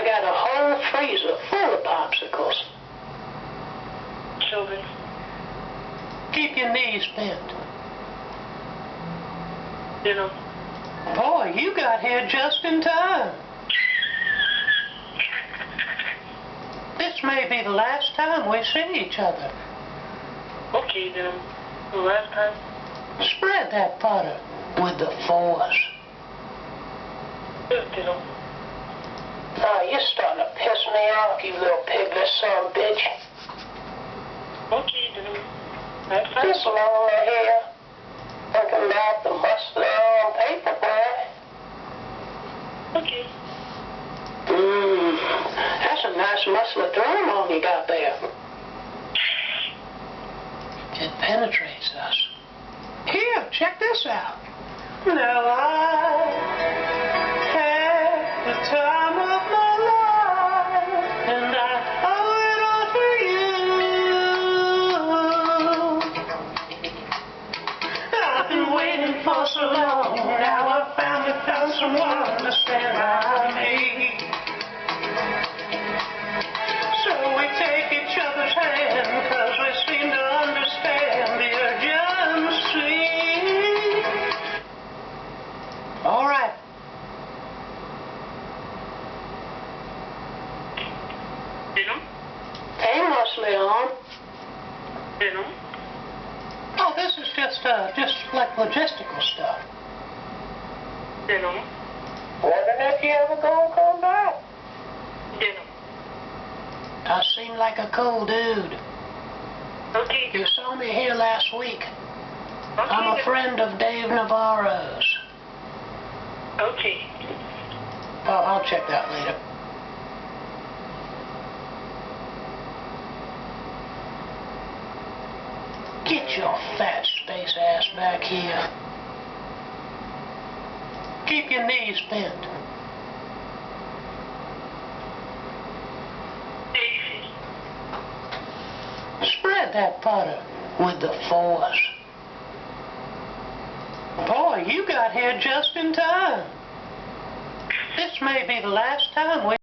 got a whole freezer full of popsicles. Children. Keep your knees bent. Dinner. Boy, you got here just in time. This may be the last time we see each other. Okay, then. The last time. Spread that butter with the force. Yes, dinner. Oh, you're starting to piss me off, you little piglet son of a bitch. Okay, dinner. Last time. This long hair, talking about the muscle on paper, boy. Okay. That's a nice muscular throne you got there. It penetrates us. Here, check this out. Now I had the time of my life, and I owe it all to you. I've been waiting for so long. Now I finally found someone to stand by me. So we take each other's hand, 'cause we seem to understand the urgency. All right. Dinner. Painless, Leon. Dinner. Oh, this is just like logistical stuff. Dinner. Wondering if you ever gonna come back. Dinner. I seem like a cool dude. Okay. You saw me here last week. Okay. I'm a friend of Dave Navarro's. Okay. Oh, I'll check that later. Get your fat space ass back here. Keep your knees bent. Daisy. Spread that butter with the force. Boy, you got here just in time. This may be the last time we